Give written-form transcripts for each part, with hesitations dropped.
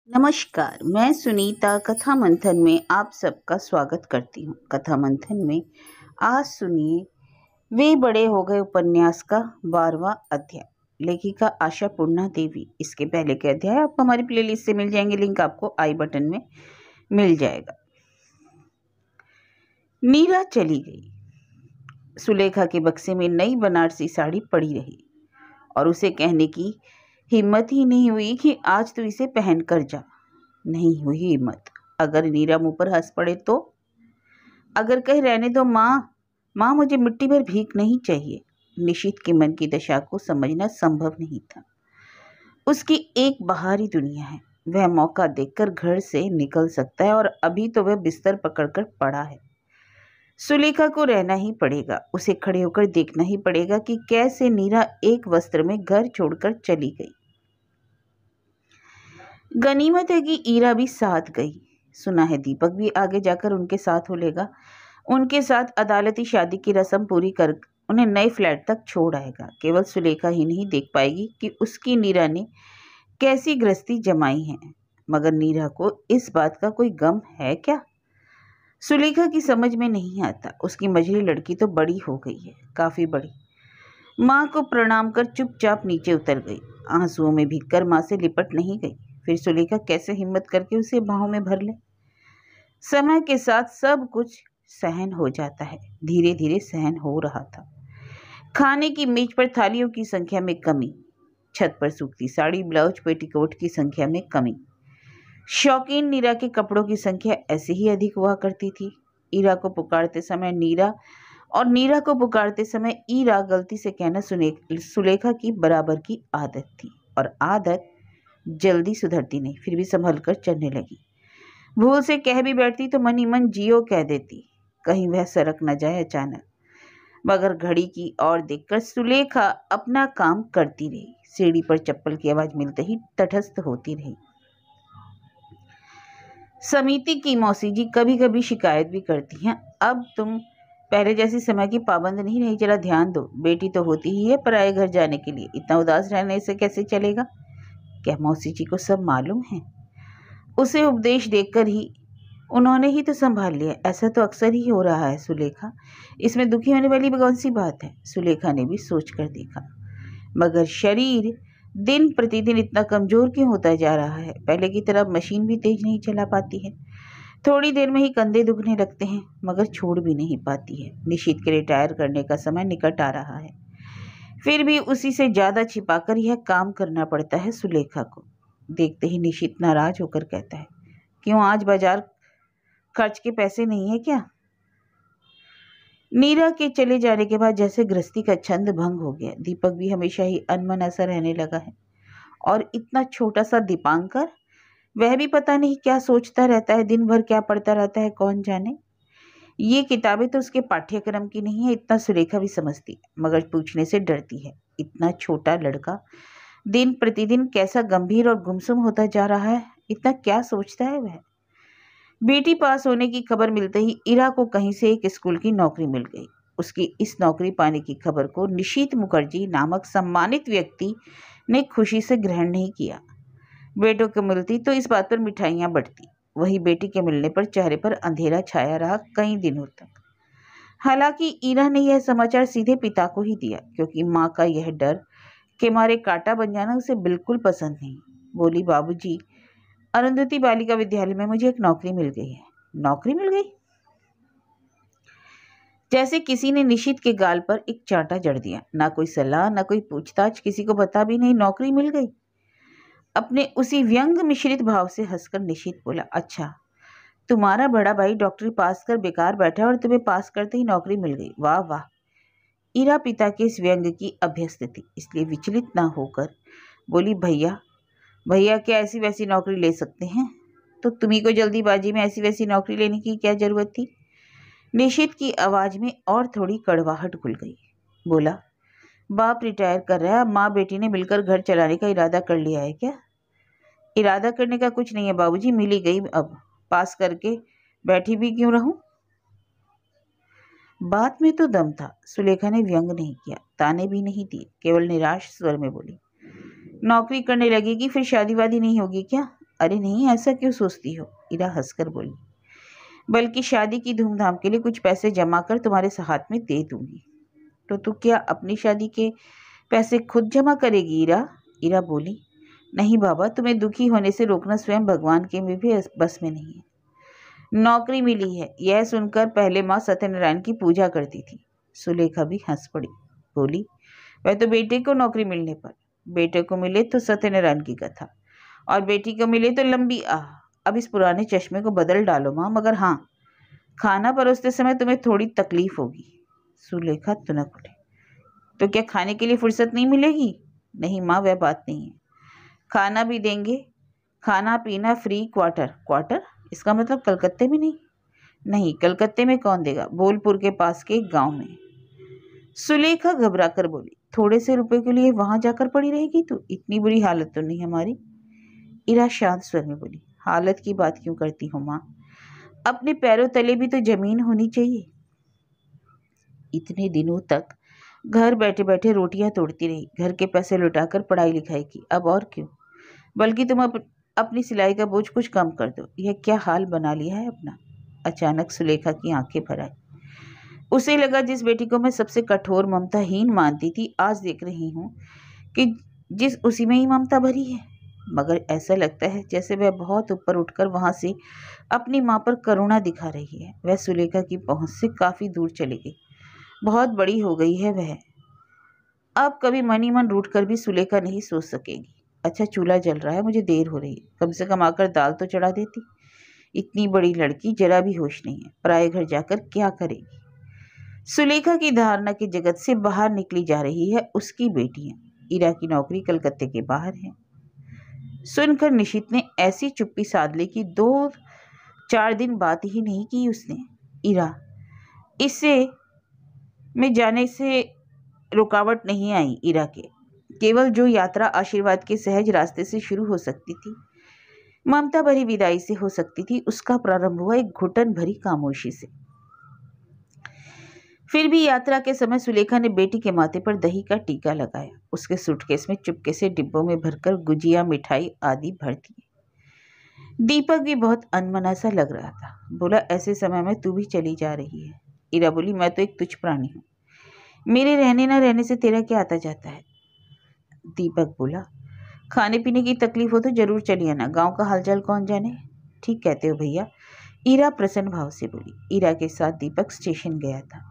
नमस्कार, मैं सुनीता कथा मंथन में आप सबका स्वागत करती हूँ। कथा मंथन में आज सुनिए वे बड़े हो गए उपन्यास का 12वां अध्याय। लेखिका आशा पूर्णा देवी। इसके पहले के अध्याय आपको हमारी प्लेलिस्ट से मिल जाएंगे, लिंक आपको आई बटन में मिल जाएगा। नीरा चली गई। सुलेखा के बक्से में नई बनारसी साड़ी पड़ी रही और उसे कहने की हिम्मत ही नहीं हुई कि आज तो इसे पहन कर जा। नहीं हुई हिम्मत। अगर नीरा मुंह पर हंस पड़े तो, अगर कहे रहने दो माँ मुझे मिट्टी भर भीख नहीं चाहिए। निशित के मन की दशा को समझना संभव नहीं था। उसकी एक बाहरी दुनिया है, वह मौका देखकर घर से निकल सकता है और अभी तो वह बिस्तर पकड़कर पड़ा है। सुलेखा को रहना ही पड़ेगा, उसे खड़े होकर देखना ही पड़ेगा कि कैसे नीरा एक वस्त्र में घर छोड़कर चली गई। गनीमत है कि ईरा भी साथ गई। सुना है दीपक भी आगे जाकर उनके साथ हो लेगा। उनके साथ अदालती शादी की रस्म पूरी कर उन्हें नए फ्लैट तक छोड़ आएगा। केवल सुलेखा ही नहीं देख पाएगी कि उसकी नीरा ने कैसी गृहस्थी जमाई है, मगर नीरा को इस बात का कोई गम है क्या? सुलेखा की समझ में नहीं आता। उसकी मझली लड़की तो बड़ी हो गई है, काफी बड़ी। माँ को प्रणाम कर चुपचाप नीचे उतर गई। आंसुओं में भीगकर माँ से लिपट नहीं गई। फिर सुलेखा कैसे हिम्मत करके उसे बाहों में भर ले? समय के साथ सब कुछ सहन हो जाता है। धीरे धीरे सहन हो रहा था। खाने की मेज पर थालियों की संख्या में कमी, छत पर सूखती साड़ी ब्लाउज पेटीकोट की संख्या में कमी। शौकीन नीरा के कपड़ों की संख्या ऐसे ही अधिक हुआ करती थी। ईरा को पुकारते समय नीरा और नीरा को पुकारते समय ईरा गलती से कहना सुलेखा की बराबर की आदत थी, और आदत जल्दी सुधरती नहीं। फिर भी संभल कर चलने लगी। भूल से कह भी बैठती तो मन ही मन जियो कह देती, कहीं वह सरक न जाए अचानक। मगर घड़ी की ओर देखकर सुलेखा अपना काम करती रही। सीढ़ी पर चप्पल की आवाज मिलते ही तटस्थ होती रही। समिति की मौसी जी कभी कभी शिकायत भी करती हैं, अब तुम पहले जैसी समय की पाबंद नहीं रही, जरा ध्यान दो। बेटी तो होती ही है पराए घर जाने के लिए, इतना उदास रहने से कैसे चलेगा? क्या मौसी जी को सब मालूम है? उसे उपदेश देकर ही उन्होंने ही तो संभाल लिया। ऐसा तो अक्सर ही हो रहा है सुलेखा, इसमें दुखी होने वाली कौन सी बात है? सुलेखा ने भी सोच कर देखा। मगर शरीर दिन प्रतिदिन इतना कमजोर क्यों होता जा रहा है? पहले की तरह मशीन भी तेज नहीं चला पाती है। थोड़ी देर में ही कंधे दुखने लगते हैं, मगर छोड़ भी नहीं पाती है। निशित के रिटायर करने का समय निकट आ रहा है, फिर भी उसी से ज्यादा छिपाकर यह काम करना पड़ता है सुलेखा को। देखते ही निशित नाराज होकर कहता है, क्यों आज बाजार खर्च के पैसे नहीं है क्या? नीरा के चले जाने के बाद जैसे गृहस्थी का छंद भंग हो गया। दीपक भी हमेशा ही अनमना सा रहने लगा है, और इतना छोटा सा दीपांकर, वह भी पता नहीं क्या सोचता रहता है, दिन भर क्या पढ़ता रहता है कौन जाने। ये किताबें तो उसके पाठ्यक्रम की नहीं है, इतना सुलेखा भी समझती है, मगर पूछने से डरती है। इतना छोटा लड़का दिन प्रतिदिन कैसा गंभीर और गुमसुम होता जा रहा है, इतना क्या सोचता है वह? बेटी पास होने की खबर मिलते ही ईरा को कहीं से एक स्कूल की नौकरी मिल गई। उसकी इस नौकरी पाने की खबर को निशित मुखर्जी नामक सम्मानित व्यक्ति ने खुशी से ग्रहण नहीं किया। बेटों को मिलती तो इस बात पर मिठाइयाँ बंटती, वही बेटी के मिलने पर चेहरे पर अंधेरा छाया रहा कई दिनों तक। हालांकि ईरा ने यह समाचार सीधे पिता को ही दिया, क्योंकि माँ का यह डर के मारे कांटा बन जाना उसे बिल्कुल पसंद नहीं। बोली, बाबूजी, अरुंधति बालिका विद्यालय में मुझे एक नौकरी मिल गई है। नौकरी मिल गई? जैसे किसी ने निशित के गाल पर एक चांटा जड़ दिया। ना कोई सलाह, ना कोई पूछताछ, किसी को बता भी नहीं, नौकरी मिल गई। अपने उसी व्यंग मिश्रित भाव से हंसकर निशित बोला, अच्छा, तुम्हारा बड़ा भाई डॉक्टरी पास कर बेकार बैठा और तुम्हें पास करते ही नौकरी मिल गई? वाह वाह। ईरा पिता के इस व्यंग की अभ्यस्त थी, इसलिए विचलित ना होकर बोली, भैया भैया क्या ऐसी वैसी नौकरी ले सकते हैं? तो तुम्ही को जल्दीबाजी में ऐसी वैसी नौकरी लेने की क्या जरूरत थी? निशित की आवाज में और थोड़ी कड़वाहट घुल गई। बोला, बाप रिटायर कर रहा है, माँ बेटी ने मिलकर घर चलाने का इरादा कर लिया है क्या? इरादा करने का कुछ नहीं है बाबूजी, मिल ही गई, अब पास करके बैठी भी क्यों रहूं? बात में तो दम था। सुलेखा ने व्यंग नहीं किया, ताने भी नहीं दिए, केवल निराश स्वर में बोली, नौकरी करने लगेगी फिर शादी वादी नहीं होगी क्या? अरे नहीं, ऐसा क्यों सोचती हो? इरा हंसकर बोली। बल्कि शादी की धूमधाम के लिए कुछ पैसे जमा कर तुम्हारे हाथ में दे दूंगी। तो तू क्या अपनी शादी के पैसे खुद जमा करेगी इरा? इरा बोली। नहीं बाबा, तुम्हें दुखी होने से रोकना स्वयं भगवान के में भी बस में नहीं है। नौकरी मिली है, यह सुनकर पहले माँ सत्यनारायण की पूजा करती थी। सुलेखा भी हंस पड़ी, बोली, वह तो बेटे को नौकरी मिलने पर, बेटे को मिले तो सत्यनारायण की कथा, और बेटी को मिले तो लंबी आह। अब इस पुराने चश्मे को बदल डालो माँ, मगर हाँ, खाना परोसते समय तुम्हें थोड़ी तकलीफ होगी। सुलेखा तुनक उठी। तो क्या खाने के लिए फुर्सत नहीं मिलेगी? नहीं माँ, वह बात नहीं है, खाना भी देंगे, खाना पीना फ्री, क्वार्टर। क्वार्टर? इसका मतलब कलकत्ते में नहीं? नहीं, कलकत्ते में कौन देगा, बोलपुर के पास के एक गांव में। सुलेखा घबरा कर बोली, थोड़े से रुपए के लिए वहां जाकर पड़ी रहेगी तू? इतनी बुरी हालत तो नहीं हमारी। इरा शांत स्वर में बोली, हालत की बात क्यों करती हो माँ, अपने पैरों तले भी तो जमीन होनी चाहिए। इतने दिनों तक घर बैठे बैठे रोटियां तोड़ती रही, घर के पैसे लुटाकर पढ़ाई लिखाई की, अब और क्यों? बल्कि तुम अपनी सिलाई का बोझ कुछ कम कर दो। यह क्या हाल बना लिया है अपना? अचानक सुलेखा की आंखें भर आई। उसे लगा जिस बेटी को मैं सबसे कठोर ममताहीन मानती थी, आज देख रही हूँ कि जिस उसी में ही ममता भरी है। मगर ऐसा लगता है जैसे वह बहुत ऊपर उठकर वहां से अपनी माँ पर करुणा दिखा रही है। वह सुलेखा की पहुंच से काफी दूर चली गई, बहुत बड़ी हो गई है वह। अब कभी मन ही मन रूठ कर भी सुलेखा नहीं सोच सकेगी। अच्छा, चूल्हा जल रहा है, मुझे देर हो रही है, कम से कम आकर दाल तो चढ़ा देती। इतनी बड़ी लड़की, जरा भी होश नहीं है, पराए घर जाकर क्या करेगी? सुलेखा की धारणा के जगत से बाहर निकली जा रही है उसकी बेटियां। इरा की नौकरी कलकत्ते के बाहर है। सुनकर निशित ने ऐसी चुप्पी साध ली कि 2-4 दिन बात ही नहीं की उसने। इरा, इससे में जाने से रुकावट नहीं आई इरा के। केवल जो यात्रा आशीर्वाद के सहज रास्ते से शुरू हो सकती थी, ममता भरी विदाई से हो सकती थी, उसका प्रारंभ हुआ एक घुटन भरी खामोशी से। फिर भी यात्रा के समय सुलेखा ने बेटी के माथे पर दही का टीका लगाया, उसके सूटकेस में चुपके से डिब्बों में भरकर गुजिया, मिठाई आदि भर दिए। दीपक भी बहुत अनमना सा लग रहा था। बोला, ऐसे समय में तू भी चली जा रही है? इरा बोली, मैं तो एक तुच्छ प्राणी हूँ, मेरे रहने न रहने से तेरा क्या आता जाता है? दीपक बोला, खाने पीने की तकलीफ हो तो जरूर चली आना, गांव का हालचाल कौन जाने। ठीक कहते हो भैया, इरा प्रसन्न भाव से बोली। इरा के साथ दीपक स्टेशन गया था।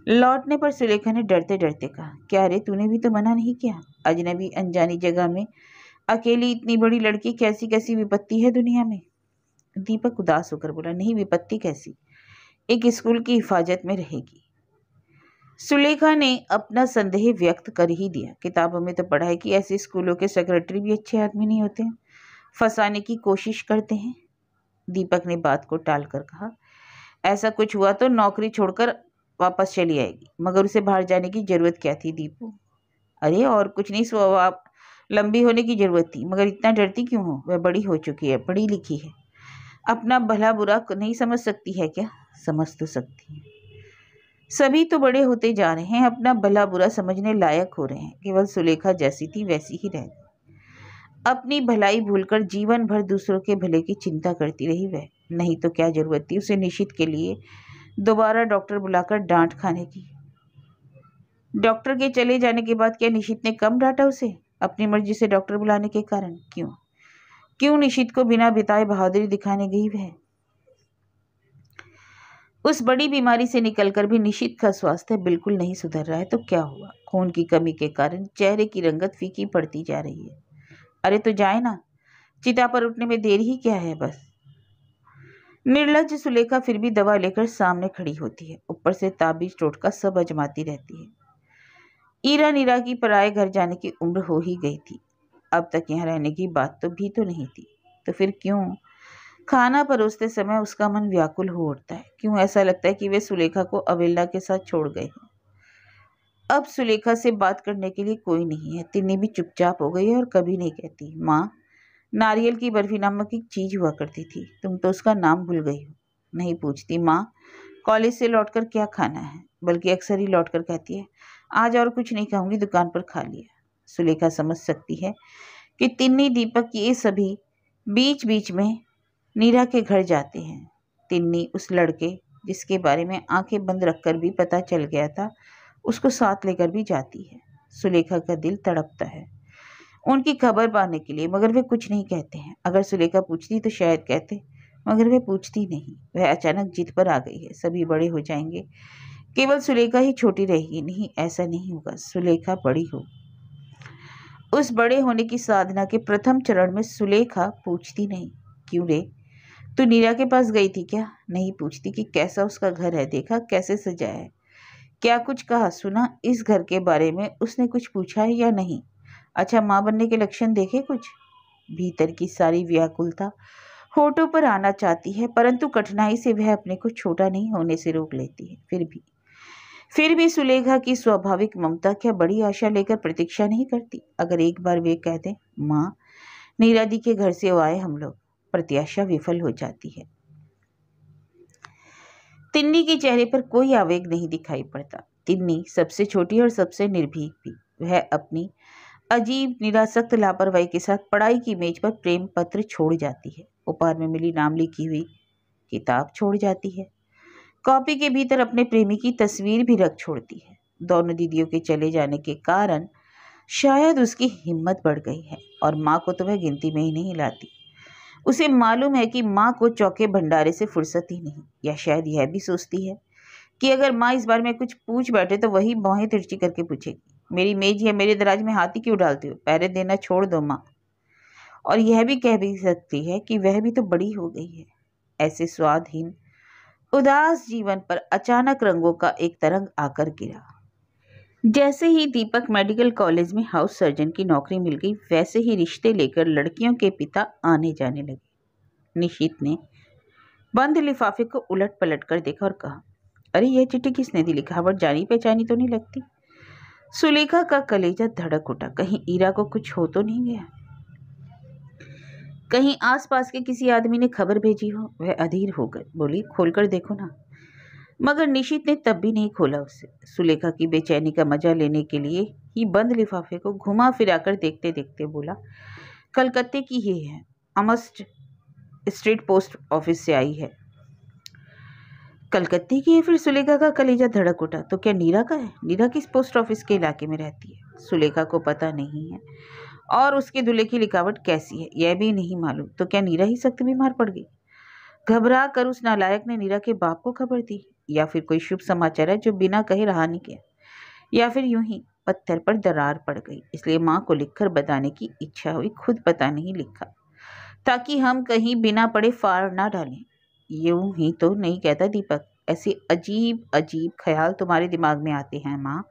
लौटने पर सुलेखा ने डरते डरते कहा, क्या रे, तूने भी तो मना नहीं किया? अजनबी अनजानी जगह में अकेली इतनी बड़ी लड़की, कैसी कैसी विपत्ति है दुनिया में। दीपक उदास होकर बोला, नहीं, विपत्ति कैसी, एक स्कूल की हिफाजत में रहेगी। सुलेखा ने अपना संदेह व्यक्त कर ही दिया। किताबों में तो पढ़ा है कि ऐसे स्कूलों के सेक्रेटरी भी अच्छे आदमी नहीं होते हैं, फंसाने की कोशिश करते हैं। दीपक ने बात को टालकर कहा, ऐसा कुछ हुआ तो नौकरी छोड़कर वापस चली आएगी, मगर उसे बाहर जाने की जरूरत क्या थी दीपू? अरे और कुछ नहीं, स्वभाव लंबी होने की जरूरत थी, मगर इतना डरती क्यों हो? वह बड़ी हो चुकी है, पढ़ी लिखी है, अपना भला बुरा नहीं समझ सकती है क्या? समझ तो सकती है, सभी तो बड़े होते जा रहे हैं, अपना भला बुरा समझने लायक हो रहे हैं। केवल सुलेखा जैसी थी वैसी ही रह गई, अपनी भलाई भूलकर जीवन भर दूसरों के भले की चिंता करती रही वह। नहीं तो क्या जरूरत थी उसे निशित के लिए दोबारा डॉक्टर बुलाकर डांट खाने की? डॉक्टर के चले जाने के बाद क्या निशित ने कम डांटा उसे अपनी मर्जी से डॉक्टर बुलाने के कारण? क्यों निशित को बिना बिताए बहादुरी दिखाने गई वह? उस बड़ी बीमारी से निकलकर भी निशित का स्वास्थ्य बिल्कुल नहीं सुधर रहा है तो क्या हुआ? खून की कमी के कारण चेहरे की रंगत फीकी पड़ती जा रही है। अरे तो जाए ना, चिता पर उठने में देर ही क्या है बस। निर्लज्ज सुलेखा फिर भी दवा लेकर सामने खड़ी होती है, ऊपर से ताबीज टोटका सब अजमाती रहती है। ईरा नीरा की पराए घर जाने की उम्र हो ही गई थी, अब तक यहाँ रहने की बात तो भी तो नहीं थी, तो फिर क्यों खाना परोसते समय उसका मन व्याकुल हो उठता है? क्यों ऐसा लगता है कि वे सुलेखा को अवेला के साथ छोड़ गए हैं? अब सुलेखा से बात करने के लिए कोई नहीं है। तिन्नी भी चुपचाप हो गई है और कभी नहीं कहती, माँ, नारियल की बर्फी नामक एक चीज हुआ करती थी, तुम तो उसका नाम भूल गई हो। नहीं पूछती, माँ, कॉलेज से लौटकर क्या खाना है, बल्कि अक्सर ही लौटकर कहती है, आज और कुछ नहीं खाऊंगी, दुकान पर खा लिया। सुलेखा समझ सकती है कि तिन्नी दीपक की ये सभी बीच बीच में नीरा के घर जाते हैं। तिन्नी उस लड़के जिसके बारे में आंखें बंद रखकर भी पता चल गया था, उसको साथ लेकर भी जाती है। सुलेखा का दिल तड़पता है उनकी खबर पाने के लिए, मगर वे कुछ नहीं कहते हैं। अगर सुलेखा पूछती तो शायद कहते, मगर वे पूछती नहीं। वह अचानक जिद पर आ गई है, सभी बड़े हो जाएंगे, केवल सुलेखा ही छोटी रहेगी। नहीं, ऐसा नहीं होगा, सुलेखा बड़ी हो। उस बड़े होने की साधना के प्रथम चरण में सुलेखा पूछती नहीं, क्यों रे, तू नीरा के पास गई थी क्या? नहीं पूछती कि कैसा उसका घर है, देखा कैसे सजाया है, क्या कुछ कहा, सुना इस घर के बारे में उसने कुछ पूछा है या नहीं? अच्छा, माँ बनने के लक्षण देखे कुछ? भीतर की सारी व्याकुलता होठों पर आना चाहती है, परंतु कठिनाई से वह अपने को छोटा नहीं होने से रोक लेती है। फिर भी सुलेखा की स्वाभाविक ममता क्या बड़ी आशा लेकर प्रतीक्षा नहीं करती? अगर एक बार वे कह दें, माँ नीरा दी के घर से आए हम लोग, प्रत्याशा विफल हो जाती है। तिन्नी के चेहरे पर कोई आवेग नहीं दिखाई पड़ता। तिन्नी सबसे छोटी और सबसे निर्भीक भी। वह अपनी अजीब निरासक्त लापरवाही के साथ पढ़ाई की मेज पर प्रेम पत्र छोड़ जाती है, उपहार में मिली नाम लिखी हुई किताब छोड़ जाती है, कॉपी के भीतर अपने प्रेमी की तस्वीर भी रख छोड़ती है। दोनों दीदियों के चले जाने के कारण शायद उसकी हिम्मत बढ़ गई है, और माँ को तो वह गिनती में ही नहीं लाती। उसे मालूम है कि माँ को चौके भंडारे से फुर्सत ही नहीं, या शायद यह भी सोचती है कि अगर माँ इस बार में कुछ पूछ बैठे तो वही भौहें तिरछी करके पूछेगी, मेरी मेज या मेरे दराज में हाथी क्यों डालती हो, पहरे देना छोड़ दो माँ। और यह भी कह भी सकती है कि वह भी तो बड़ी हो गई है। ऐसे स्वादहीन उदास जीवन पर अचानक रंगों का एक तरंग आकर गिरा। जैसे ही दीपक मेडिकल कॉलेज में हाउस सर्जन की नौकरी मिल गई, वैसे ही रिश्ते लेकर लड़कियों के पिता आने जाने लगे। निशित ने बंद लिफाफे को उलट पलट कर देखा और कहा, अरे यह चिट्ठी किसने दी? लिखावट जानी पहचानी तो नहीं लगती। सुलेखा का कलेजा धड़क उठा, कहीं ईरा को कुछ हो तो नहीं गया, कहीं आसपास के किसी आदमी ने खबर भेजी हो। वह अधीर हो गई, बोली, खोलकर देखो ना। मगर निशित ने तब भी नहीं खोला उसे। सुलेखा की बेचैनी का मजा लेने के लिए ही बंद लिफाफे को घुमा फिराकर देखते देखते बोला, कलकत्ते की ही है, अमस्ट स्ट्रीट पोस्ट ऑफिस से आई है। कलकत्ते की है? फिर सुलेखा का कलेजा धड़क उठा, तो क्या नीरा का है? नीरा किस पोस्ट ऑफिस के इलाके में रहती है? सुलेखा को पता नहीं है, और उसके दूल्हे की लिखावट कैसी है यह भी नहीं मालूम। तो क्या नीरा ही सख्त बीमार पड़ गई? घबरा कर उस नालायक ने नीरा के बाप को खबर दी, या फिर कोई शुभ समाचार है जो बिना कहे रहा नहीं गया, या फिर यूं ही पत्थर पर दरार पड़ गई, इसलिए माँ को लिखकर बताने की इच्छा हुई, खुद पता नहीं लिखा, ताकि हम कहीं बिना पढ़े फाड़ ना डालें। यूं ही तो नहीं कहता दीपक, ऐसे अजीब अजीब ख्याल तुम्हारे दिमाग में आते हैं माँ।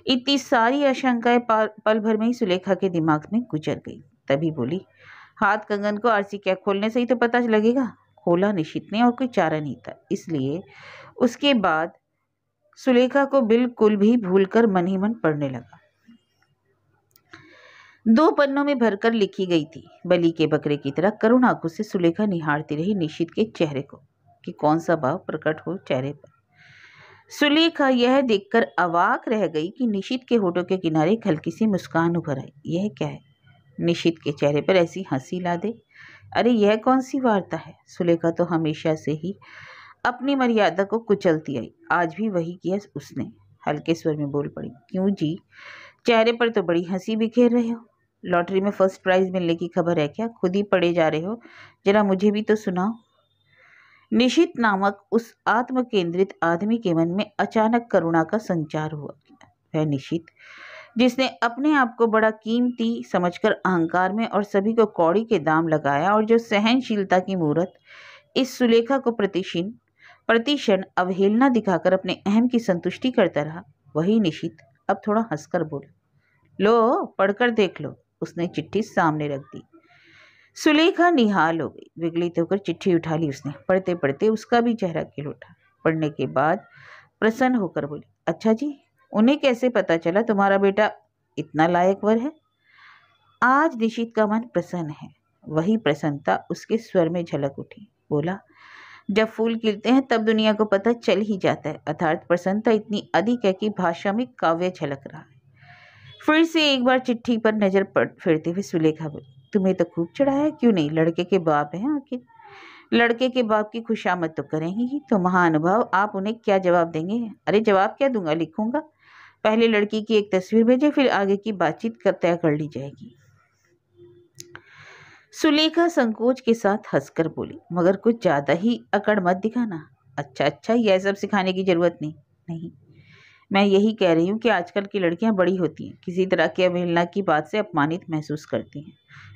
इतनी सारी आशंकाएं पल भर में ही सुलेखा के दिमाग में गुजर गई। तभी बोली, हाथ कंगन को आरसी क्या खोलने से ही तो पता लगेगा। खोला निशित ने, और कोई चारा नहीं था, इसलिए उसके बाद सुलेखा को बिल्कुल भी भूलकर मन ही मन पढ़ने लगा। 2 पन्नों में भरकर लिखी गई थी। बलि के बकरे की तरह करुण आंखों से सुलेखा निहारती रही निशित के चेहरे को कि कौन सा भाव प्रकट हो चेहरे पर। सुलेखा यह देखकर अवाक रह गई कि निशित के होठों के किनारे एक हल्की सी मुस्कान उभर आई। यह क्या है? निशित के चेहरे पर ऐसी हंसी ला दे। अरे यह कौन सी वार्ता है? सुलेखा तो हमेशा से ही अपनी मर्यादा को कुचलती आई, आज भी वही किया उसने। हल्के स्वर में बोल पड़ी, क्यों जी, चेहरे पर तो बड़ी हंसी बिखेर रहे हो। लॉटरी में फर्स्ट प्राइज मिलने की खबर है क्या? खुद ही पढ़े जा रहे हो, जरा मुझे भी तो सुनाओ। निशित नामक उस आत्म केंद्रित आदमी के मन में अचानक करुणा का संचार हुआ। वह निशित जिसने अपने आप को बड़ा कीमती समझकर अहंकार में और सभी को कौड़ी के दाम लगाया, और जो सहनशीलता की मूर्त इस सुलेखा को प्रतिक्षण अवहेलना दिखाकर अपने अहम की संतुष्टि करता रहा, वही निशित अब थोड़ा हंसकर बोला, लो पढ़कर देख लो। उसने चिट्ठी सामने रख दी। सुलेखा निहाल हो गई, विगलित होकर चिट्ठी उठा ली उसने। पढ़ते पढ़ते उसका भी चेहरा खिल उठा। पढ़ने के बाद प्रसन्न होकर बोली, अच्छा जी, उन्हें कैसे पता चला तुम्हारा बेटा इतना लायक वर है? आज निशित का मन प्रसन्न है। वही प्रसन्नता उसके स्वर में झलक उठी। बोला, जब फूल खिलते हैं तब दुनिया को पता चल ही जाता है, अर्थात प्रसन्नता इतनी अधिक है कि भाषा में काव्य झलक रहा है। फिर से एक बार चिट्ठी पर नजर फिरते हुए सुलेखा बोली, तुम्हें तो खूब चढ़ाया, क्यों नहीं, लड़के के बाप हैं आखिर। लड़के के बाप की खुशामद तो करेंगे ही, तो महानुभाव आप उन्हें क्या जवाब देंगे? अरे जवाब क्या दूंगा, लिखूंगा। पहले लड़की की एक तस्वीर भेजे, फिर आगे की बातचीत तय कर ली जाएगी। सुलेखा संकोच के साथ हंसकर बोली, मगर कुछ ज्यादा ही अकड़ मत दिखाना। अच्छा अच्छा, यह सब सिखाने की जरूरत नहीं। नहीं, मैं यही कह रही हूँ कि आजकल की लड़कियां बड़ी होती हैं, किसी तरह की अवहेलना की बात से अपमानित महसूस करती हैं।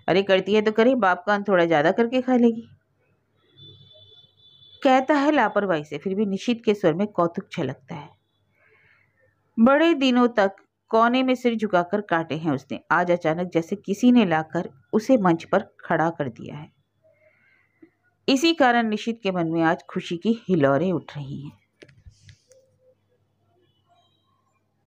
अरे करती है तो करे, बाप का अंत थोड़ा ज्यादा करके खा लेगी। कहता है लापरवाही से, फिर भी निशित के स्वर में कौतुक छलकता है। बड़े दिनों तक कोने में सिर झुकाकर काटे हैं उसने, आज अचानक जैसे किसी ने लाकर उसे मंच पर खड़ा कर दिया है। इसी कारण निशित के मन में आज खुशी की हिलोरें उठ रही हैं।